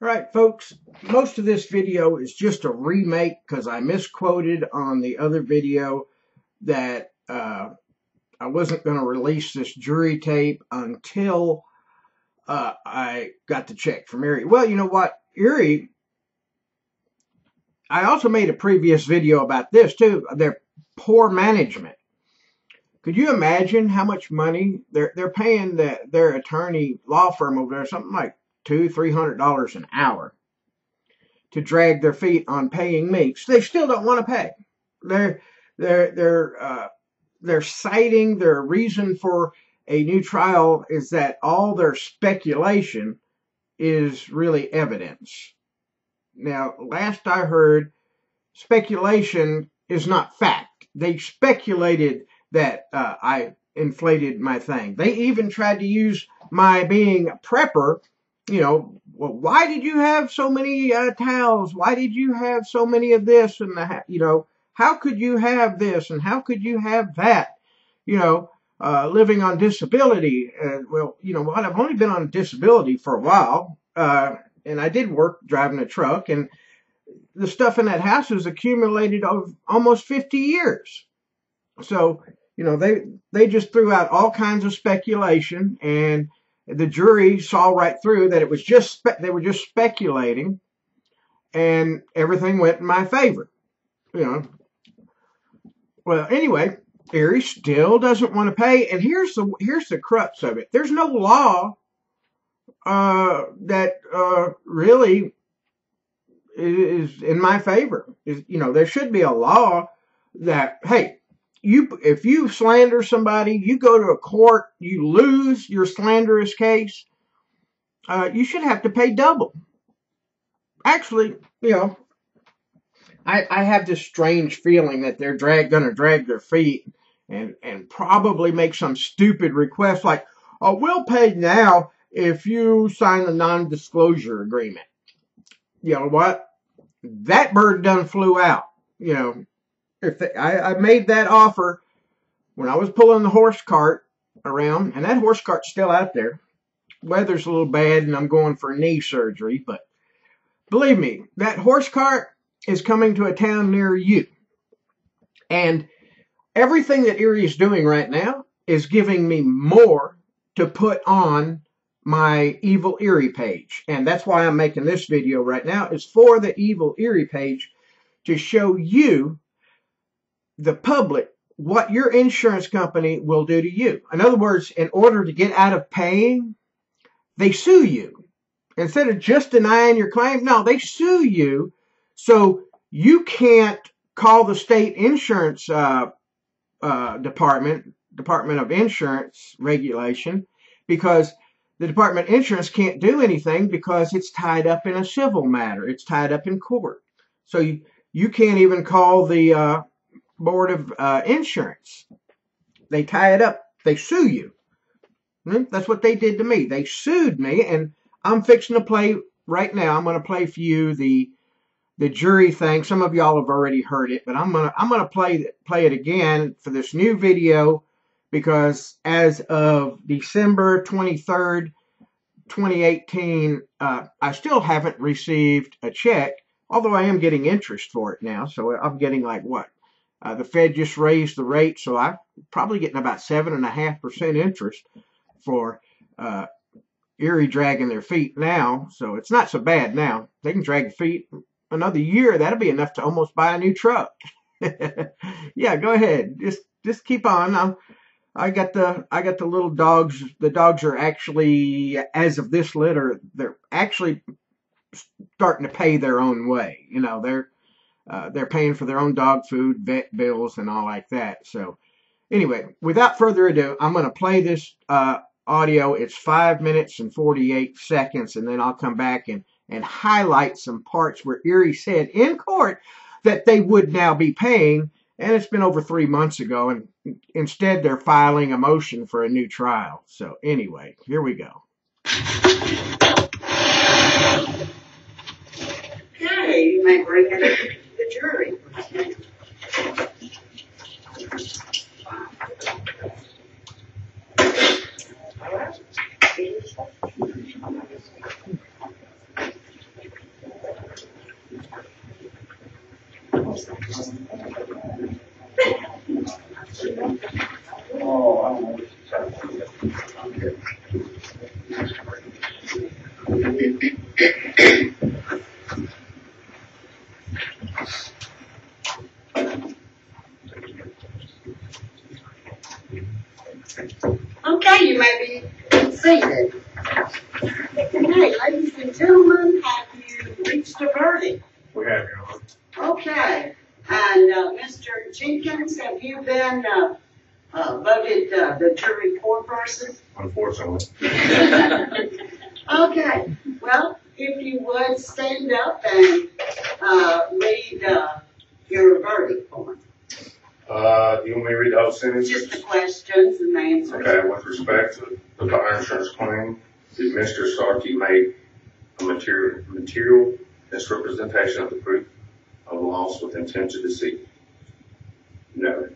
All right, folks, most of this video is just a remake because I misquoted on the other video that I wasn't going to release this jury tape until I got the check from Erie. Well, you know what? Erie, I also made a previous video about this too, their poor management. Could you imagine how much money they're paying their attorney law firm over there, something like $200-300 an hour to drag their feet on paying me? So they still don't want to pay. They're citing their reason for a new trial is that all their speculation is really evidence. Now, last I heard, speculation is not fact. They speculated that I inflated my thing. They even tried to use my being a prepper. You know, well, why did you have so many towels? Why did you have so many of this? And, how could you have this? And how could you have that? Living on disability. Well, you know what? I've only been on disability for a while. And I did work driving a truck. And the stuff in that house was accumulated over almost 50 years. So, they just threw out all kinds of speculation, and the jury saw right through that it was they were just speculating, and everything went in my favor. Well, anyway, Erie still doesn't want to pay, and here's the crux of it. There's no law that really is in my favor. There should be a law that, hey, if you slander somebody, you go to a court, you lose your slanderous case, you should have to pay double. Actually, I have this strange feeling that they're going to drag their feet and probably make some stupid request like, oh, we'll pay now if you sign a non-disclosure agreement. You know what? That bird done flew out. I made that offer when I was pulling the horse cart around, and that horse cart's still out there. Weather's a little bad, and I'm going for knee surgery, but believe me, that horse cart is coming to a town near you. And everything that Erie is doing right now is giving me more to put on my Evil Erie page. And that's why I'm making this video right now, is for the Evil Erie page to show you, the public, what your insurance company will do to you. In other words, in order to get out of paying, they sue you. Instead of just denying your claim, no, they sue you. So you can't call the state insurance Department of Insurance regulation, because the Department of Insurance can't do anything because it's tied up in a civil matter. It's tied up in court. So you can't even call the Board of Insurance. They tie it up. They sue you. That's what they did to me. They sued me, and I'm fixing to play right now. I'm going to play for you the jury thing. Some of y'all have already heard it, but I'm gonna play it again for this new video, because as of December 23rd, 2018, I still haven't received a check, although I am getting interest for it now. So I'm getting like what? The Fed just raised the rate, so I'm probably getting about 7.5% interest for Erie dragging their feet now. So it's not so bad now. They can drag feet another year. That'll be enough to almost buy a new truck. Yeah, go ahead. Just keep on. I got the little dogs. The dogs are actually, as of this litter, they're actually starting to pay their own way. They're paying for their own dog food, vet bills, and all like that. So anyway, without further ado, I'm going to play this audio. It's 5 minutes and 48 seconds, and then I'll come back and highlight some parts where Erie said in court that they would now be paying, and it's been over 3 months ago, and instead they're filing a motion for a new trial. So anyway, here we go. Okay, you may bring in the jury. Okay, you may be seated. Okay, ladies and gentlemen, have you reached a verdict? We have, Your Honor. Okay, and Mr. Jenkins, have you been voted the jury foreperson? Unfortunately. Okay, well, if you would stand up and read your verdict for me. Do you want me to read the whole sentence? Just the questions and the answers. Okay, with respect to the fire insurance claim, did Mr. Starkey make a material misrepresentation of the proof of loss with intent to deceive? No.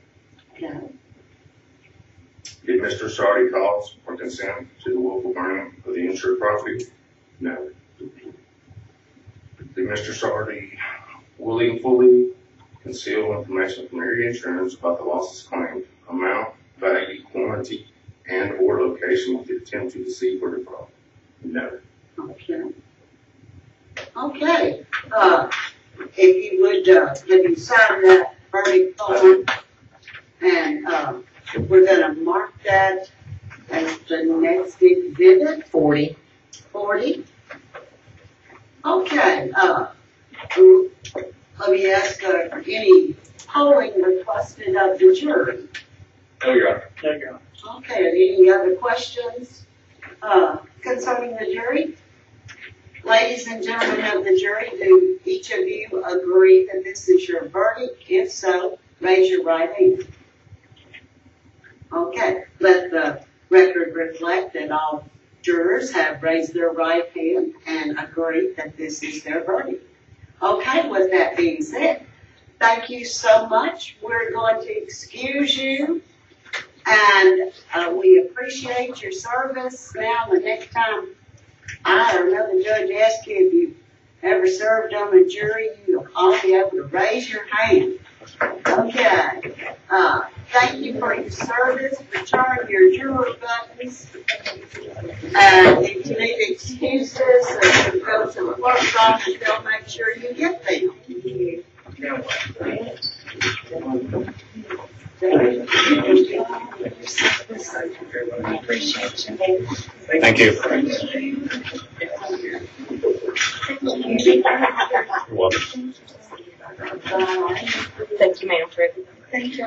No. Did Mr. Starkey cause or consent to the willful burning of the insured property? No. Did Mr. Starkey willingly conceal information from Erie Insurance about the losses claimed, amount, value, quantity, and or location with the intent to deceive or defraud? No. Okay. Okay. If you would, have you signed that verdict form, and we're going to mark that as the next exhibit. 40. 40. Okay. Let me ask, any polling requested of the jury? No, Your Honor. No, Your Honor. Okay, any other questions concerning the jury? Ladies and gentlemen of the jury, do each of you agree that this is your verdict? If so, raise your right hand. Okay, let the record reflect that all jurors have raised their right hand and agreed that this is their verdict. Okay, with that being said, thank you so much. We're going to excuse you, and we appreciate your service. Now, the next time I or another judge asks you if you've ever served on a jury, you'll all be able to raise your hand. Okay. Thank you for your service. Return your juror buttons. And if you need excuses, you go to the clerk's office, they'll make sure you get them. Thank you. You're welcome. Thank you, Manfred. Thank you.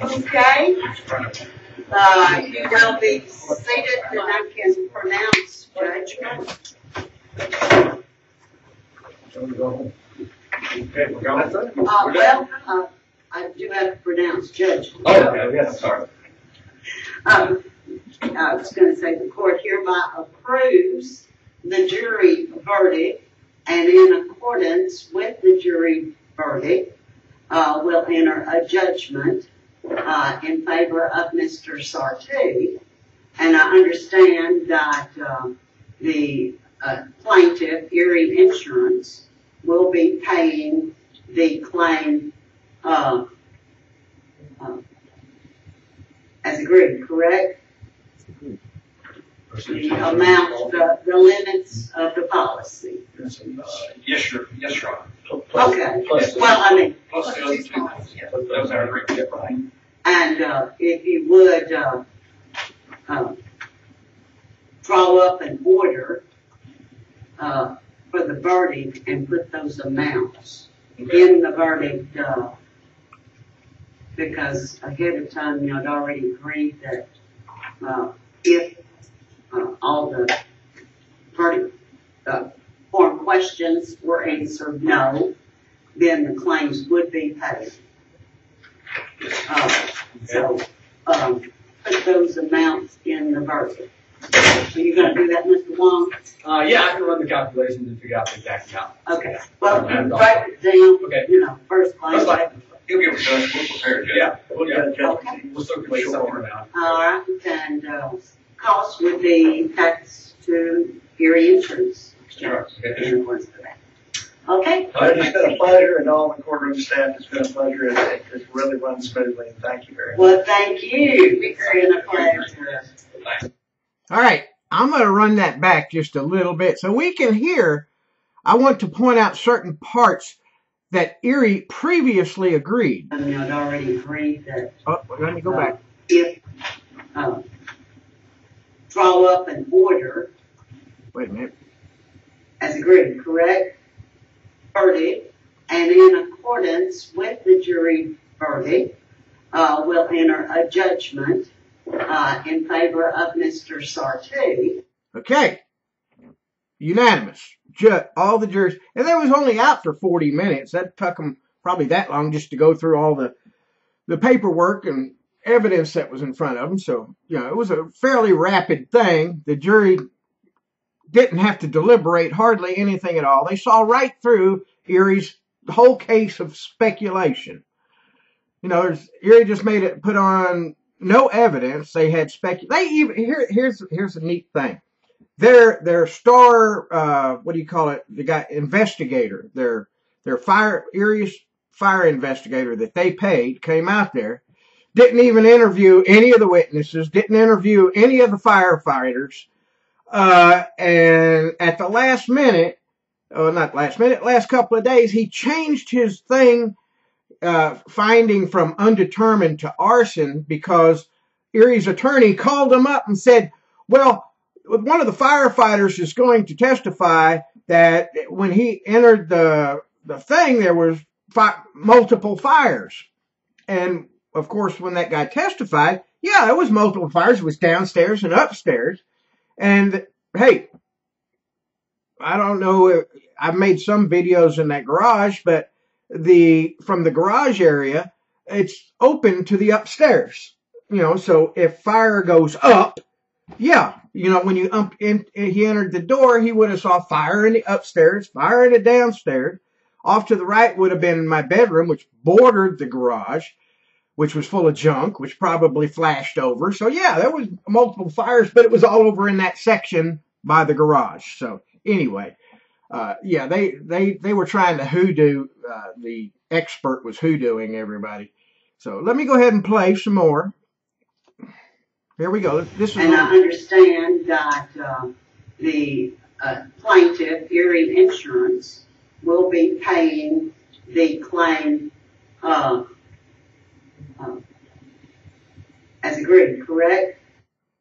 Okay. You will be seated and I can pronounce judgment. I do have to pronounce judgment. Oh, yes, sorry. I was going to say the court hereby approves the jury verdict, and in accordance with the jury verdict, will enter a judgment in favor of Mr. Sartee. And I understand that the plaintiff, Erie Insurance, will be paying the claim as agreed, correct? The amount, the limits of the policy. Yes, Your Honor. Okay. Well, I mean, Plus the other two. Yeah, those are agreed. Right. and if you would draw up an order for the verdict and put those amounts in the verdict, because ahead of time you had already agreed that if all the verdict form questions were answered no, then the claims would be paid. So put those amounts in the verdict. Are you going to do that, Mr. Wong? Yeah, I can run the calculations and figure out the exact amount. Okay. Well, write it down. Okay. You know, first line. He'll get it done. We're prepared. Yeah. we'll get a Okay. judgment. We'll circulate something around. All right, and cost would be taxed to Erie Insurance. Sure. Okay. It's been a pleasure, and all the courtroom staff, it's been a pleasure. It's really run smoothly, and thank you very much. Well, thank you. It's been a pleasure. All right, I'm going to run that back just a little bit so we can hear. I want to point out certain parts that Erie previously agreed. I mean, I'd already agreed that Oh, let me go back. if draw up an order Wait a minute. as agreed, correct? Verdict, and in accordance with the jury verdict, will enter a judgment in favor of Mr. Sartee. Okay. Unanimous. All the jurors. And they was only out for 40 minutes. That took them probably that long just to go through all the paperwork and evidence that was in front of them. So, it was a fairly rapid thing. The jury didn't have to deliberate hardly anything at all. They saw right through Erie's whole case of speculation. Erie just made it put on no evidence. They had here's a neat thing. Their star, what do you call it? The guy investigator, their Erie's fire investigator that they paid came out there, didn't even interview any of the witnesses, didn't interview any of the firefighters. And at the last minute, last couple of days, he changed his thing, finding from undetermined to arson because Erie's attorney called him up and said, well, one of the firefighters is going to testify that when he entered the thing, there was multiple fires. And of course, when that guy testified, yeah, it was multiple fires. It was downstairs and upstairs. And hey, I don't know. I've made some videos in that garage, but from the garage area, it's open to the upstairs. So if fire goes up, yeah, when he entered the door, he would have saw fire in the upstairs, fire in the downstairs. Off to the right would have been my bedroom, which bordered the garage, which was full of junk, which probably flashed over. So yeah, there was multiple fires, but it was all over in that section by the garage. So anyway, yeah, they were trying to hoodoo. The expert was hoodooing everybody. So let me go ahead and play some more. Here we go. And I understand that the plaintiff, Erie Insurance, will be paying the claim as agreed, correct?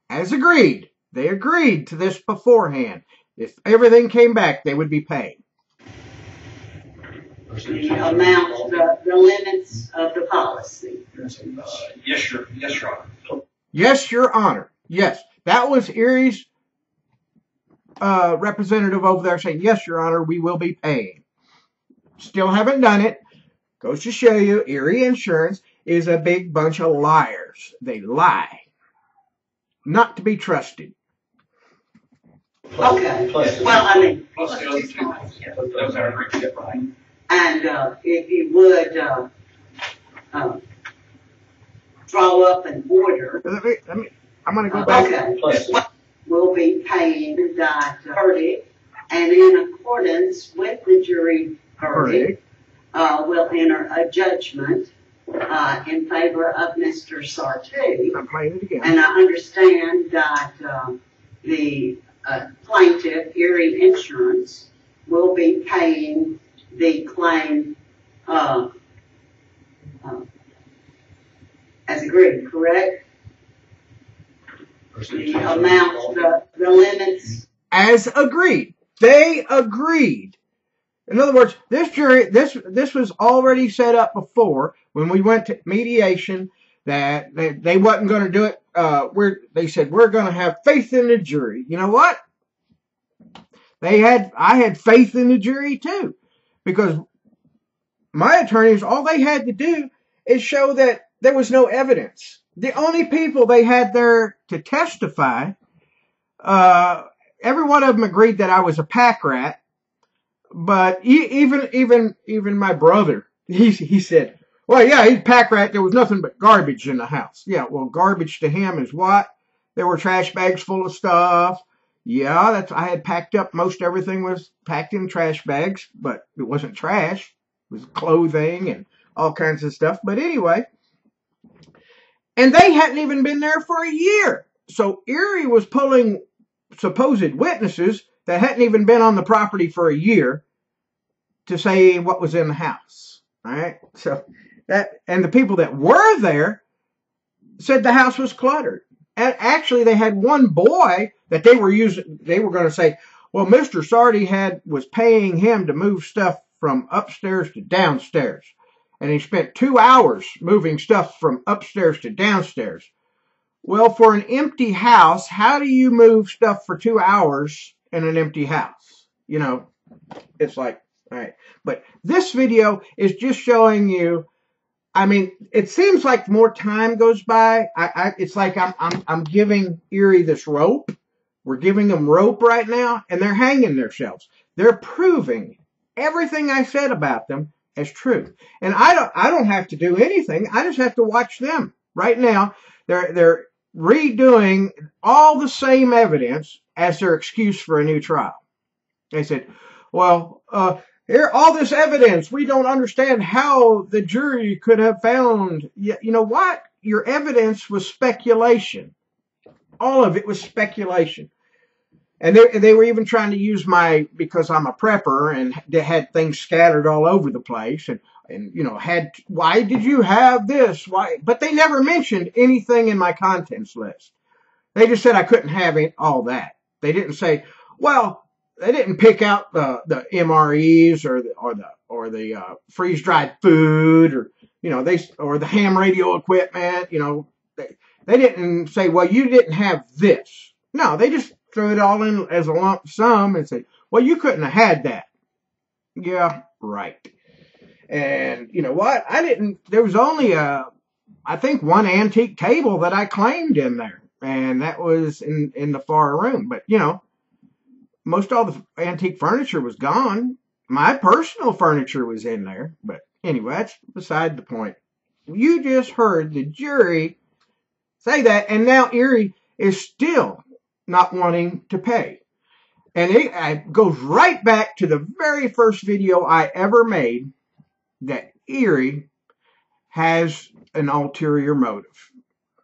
As agreed. They agreed to this beforehand. If everything came back, they would be paying. The amount, the limits of the policy. Yes, Your Honor. Yes, Your Honor. Yes. That was Erie's representative over there saying, yes, Your Honor, we will be paying. Still haven't done it. Goes to show you, Erie Insurance is a big bunch of liars. They lie. Not to be trusted. Okay. Well, I mean, Plus the other two. Those are agreed, right? and if you would draw up an order. I'm going to go back. Okay. We'll be paying that verdict, and in accordance with the jury verdict, we'll enter a judgment in favor of Mr. Sartee. I'm playing it again. And I understand that the plaintiff, Erie Insurance, will be paying the claim as agreed, correct? The amount, the limits. As agreed. They agreed. In other words, this jury, this was already set up before when we went to mediation that they wasn't going to do it. They said, we're going to have faith in the jury. You know what? I had faith in the jury too, because my attorneys, all they had to do is show that there was no evidence. The only people they had there to testify, every one of them agreed that I was a pack rat. But even my brother, he said, Well, yeah, he's a pack rat. There was nothing but garbage in the house. Yeah, well, garbage to him is what? There were trash bags full of stuff. Yeah, I had packed up. Most everything was packed in trash bags, but it wasn't trash. It was clothing and all kinds of stuff. But anyway, and they hadn't even been there for a year. So Erie was pulling supposed witnesses that hadn't even been on the property for a year to say what was in the house. All right. So and the people that were there said the house was cluttered. And actually, they had one boy that they were going to say, well, Mr. Sardi was paying him to move stuff from upstairs to downstairs. And he spent 2 hours moving stuff from upstairs to downstairs. Well, for an empty house, how do you move stuff for 2 hours in an empty house? You know, it's like, all right. But this video is just showing you, I mean, it seems like more time goes by. It's like I'm giving Erie this rope. We're giving them rope right now, and they're hanging themselves. They're proving everything I said about them as true. And I don't have to do anything. I just have to watch them. Right now, they're redoing all the same evidence as their excuse for a new trial. They said, well, here, all this evidence, we don't understand how the jury could have found. You know what? Your evidence was speculation. All of it was speculation. And they were even trying to use because I'm a prepper and they had things scattered all over the place and you know, why did you have this? Why? But they never mentioned anything in my contents list. They just said I couldn't have all that. They didn't say, well, they didn't pick out the MREs or the freeze dried food or, you know, or the ham radio equipment. You know, they didn't say, well, you didn't have this. No, they just threw it all in as a lump sum and said, well, you couldn't have had that. Yeah, right. And you know what? There was only I think one antique table that I claimed in there, and that was in the far room. But you know, most all the antique furniture was gone. My personal furniture was in there. But anyway, that's beside the point. You just heard the jury say that, and now Erie is still not wanting to pay. And it goes right back to the very first video I ever made, that Erie has an ulterior motive.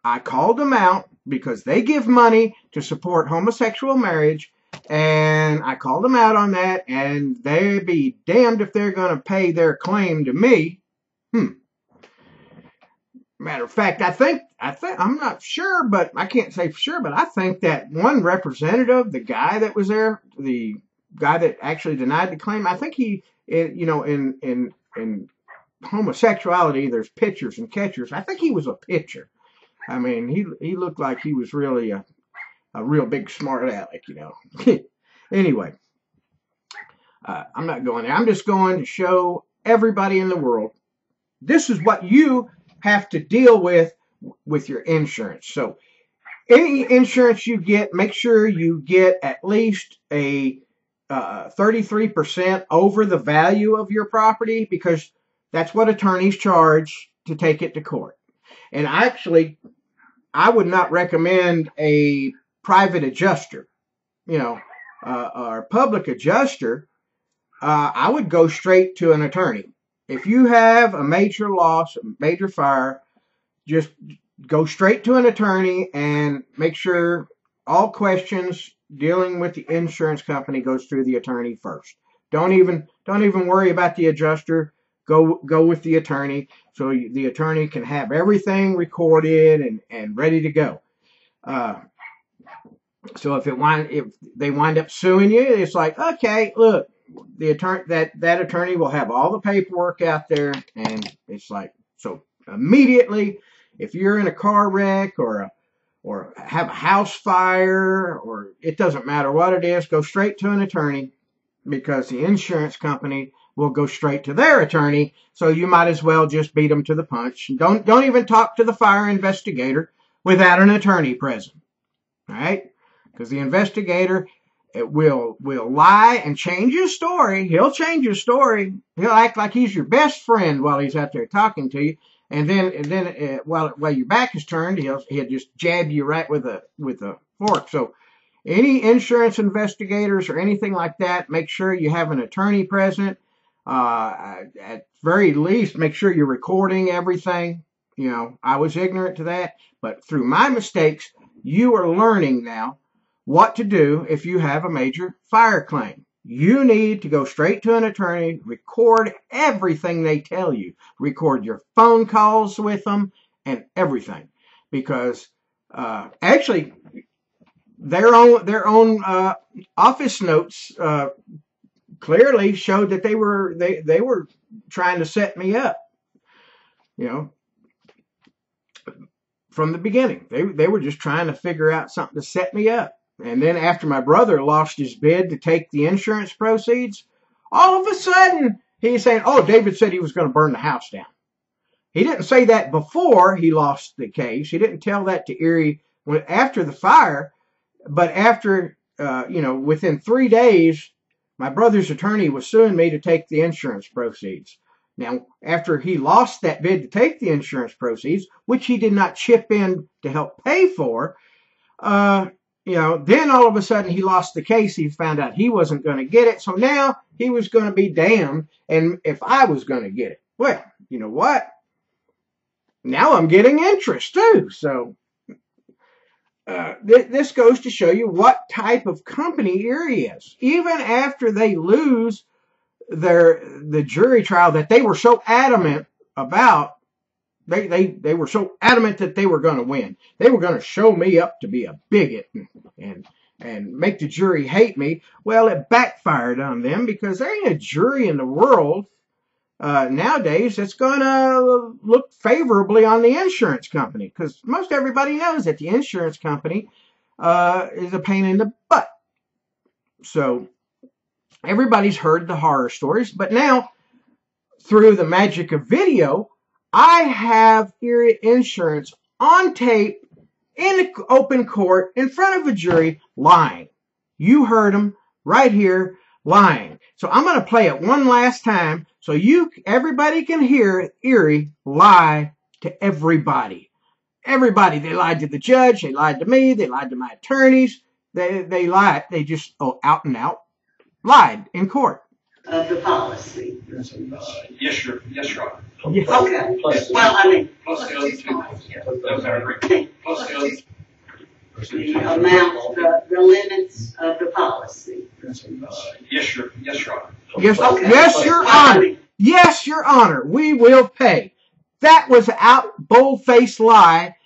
I called them out because they give money to support homosexual marriage, and I called them out on that, and they'd be damned if they're going to pay their claim to me. Matter of fact, I think I'm not sure, but I can't say for sure, but I think that one representative, the guy that was there, the guy that actually denied the claim, I think he, you know, in homosexuality, there's pitchers and catchers. I think he was a pitcher. I mean, he looked like he was really a real big smart aleck, you know. Anyway, I'm not going there. I'm just going to show everybody in the world this is what you have to deal with your insurance. So any insurance you get, make sure you get at least a 33% over the value of your property, because that's what attorneys charge to take it to court. And actually, I would not recommend a private adjuster, you know, or public adjuster. I would go straight to an attorney. If you have a major loss, a major fire, just go straight to an attorney and make sure all questions dealing with the insurance company goes through the attorney first. Don't even worry about the adjuster. Go with the attorney, so the attorney can have everything recorded and ready to go. So if they wind up suing you, it's like, okay, look, the attorney that attorney will have all the paperwork out there, and it's like, so immediately, if you're in a car wreck or have a house fire, or it doesn't matter what it is, go straight to an attorney, because the insurance company will go straight to their attorney. So you might as well just beat them to the punch. Don't even talk to the fire investigator without an attorney present. All right? Because the investigator will lie and change his story. He'll change his story. He'll act like he's your best friend while he's out there talking to you, and then while your back is turned, he'll just jab you right with a fork. So any insurance investigators or anything like that, make sure you have an attorney present. At very least, make sure you're recording everything. You know, I was ignorant to that, but through my mistakes, you are learning now what to do if you have a major fire claim. You need to go straight to an attorney, record everything they tell you, record your phone calls with them and everything, because actually their own office notes clearly showed that they were trying to set me up, you know, from the beginning. They were just trying to figure out something to set me up. And then after my brother lost his bid to take the insurance proceeds, all of a sudden he's saying, oh, David said he was going to burn the house down. He didn't say that before he lost the case. He didn't tell that to Erie after the fire. But after, within 3 days, my brother's attorney was suing me to take the insurance proceeds. Now, after he lost that bid to take the insurance proceeds, which he did not chip in to help pay for, then all of a sudden he lost the case. He found out he wasn't going to get it. So now he was going to be damned. And if I was going to get it, well, you know what? Now I'm getting interest too. So this goes to show you what type of company Erie is. Even after they lose the jury trial that they were so adamant about, they were so adamant that they were going to win. They were going to show me up to be a bigot and make the jury hate me. Well, it backfired on them, because there ain't a jury in the world nowadays that's going to look favorably on the insurance company, because most everybody knows that the insurance company is a pain in the butt. So everybody's heard the horror stories, but now through the magic of video, I have Erie Insurance on tape in open court in front of a jury lying. You heard them right here lying. So I'm going to play it one last time so everybody can hear Erie lie to everybody. Everybody. They lied to the judge. They lied to me. They lied to my attorneys. They lied. They just out and out lied in court. Of the policy. Yes, Your Honor. Yes. Okay. Plus, Well, I mean, plus the other two. Those are agreed. Plus the other. the amount, the limits of the policy. Yes, Your Honor. Yes, Okay. yes, Your Honor. Yes, Your Honor. We will pay. That was an out bold-faced lie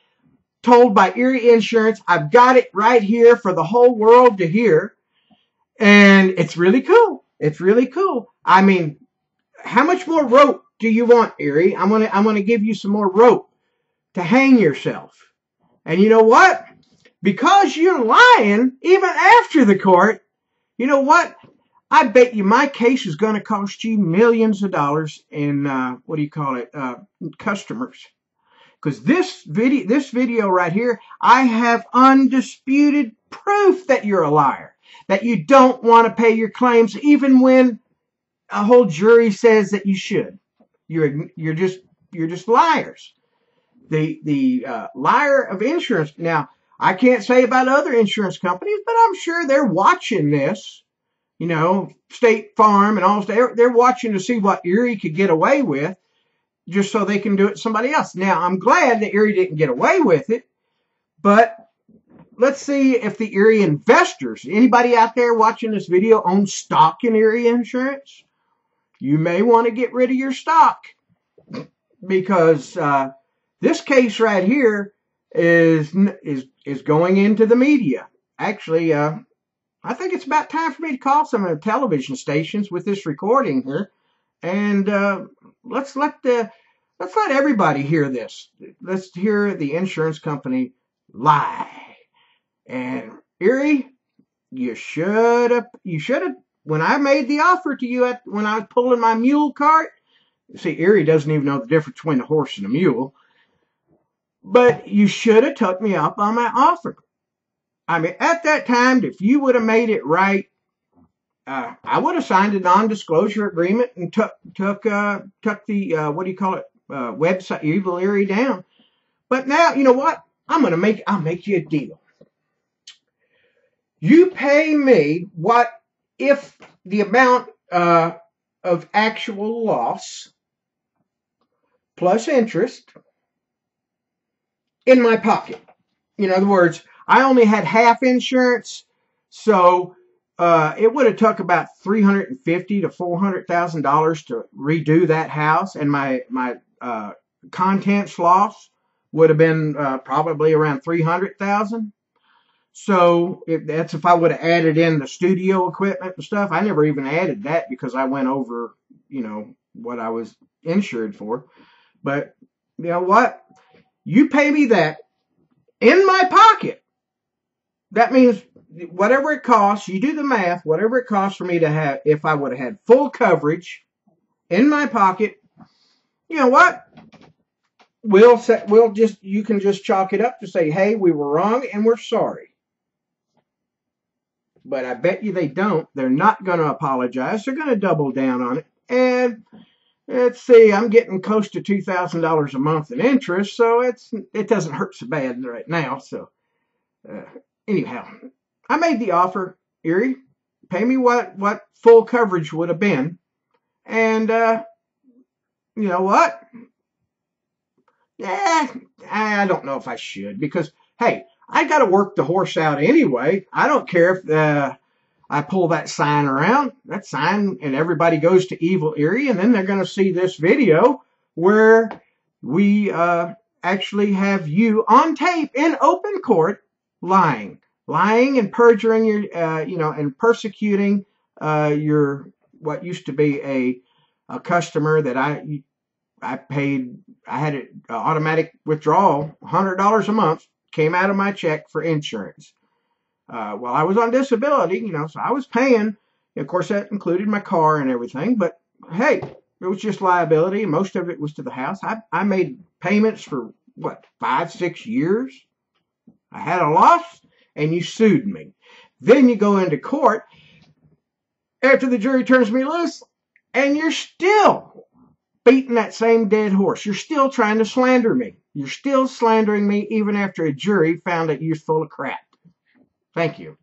told by Erie Insurance. I've got it right here for the whole world to hear. And it's really cool. It's really cool. I mean, how much more rope do you want, Erie? I'm gonna give you some more rope to hang yourself. And you know what? Because you're lying, even after the court, you know what? I bet you my case is going to cost you millions of dollars in, customers. Because this video right here, I have undisputed proof that you're a liar. That you don't want to pay your claims even when a whole jury says that you should. You're just liars. The liar of insurance. Now, I can't say about other insurance companies, but I'm sure they're watching this. You know, State Farm and all, they're watching to see what Erie could get away with, just so they can do it to somebody else. Now, I'm glad that Erie didn't get away with it, but let's see if the Erie investors, anybody out there watching this video, owns stock in Erie Insurance. You may want to get rid of your stock, because this case right here is going into the media. Actually, I think it's about time for me to call some of the television stations with this recording here, and let's let everybody hear this. Let's hear the insurance company lie. And Erie, you should have. When I made the offer to you when I was pulling my mule cart. See, Erie doesn't even know the difference between a horse and a mule. But you should have took me up on my offer. I mean, at that time, if you would have made it right, I would have signed a non-disclosure agreement and took the what do you call it, website Erie down. But now, you know what? I'll make you a deal. You pay me what if the amount of actual loss plus interest in my pocket. In other words, I only had half insurance, so it would have took about $350,000 to $400,000 to redo that house, and my contents loss would have been probably around $300,000. So that's if I would have added in the studio equipment and stuff. I never even added that because I went over, what I was insured for. But you know what? You pay me that in my pocket. That means whatever it costs, you do the math, whatever it costs for me to have, if I would have had full coverage in my pocket, you know what? You can just chalk it up to say, hey, we were wrong and we're sorry. But I bet you they don't. They're not going to apologize. They're going to double down on it. And let's see, I'm getting close to $2,000 a month in interest, so it doesn't hurt so bad right now. So anyhow, I made the offer, Erie. Pay me what full coverage would have been. And you know what? Yeah, I don't know if I should because, hey, I got to work the horse out anyway. I don't care if I pull that sign around, that sign, and everybody goes to Evil Erie, and then they're going to see this video where we actually have you on tape in open court lying and perjuring your, and persecuting your what used to be a customer that I paid. I had an automatic withdrawal, $100 a month, came out of my check for insurance. While I was on disability, so I was paying. Of course, that included my car and everything. But hey, it was just liability. Most of it was to the house. I made payments for 5-6 years. I had a loss, and you sued me. Then you go into court after the jury turns me loose, and you're still beating that same dead horse. You're still trying to slander me. You're still slandering me even after a jury found that you're full of crap. Thank you.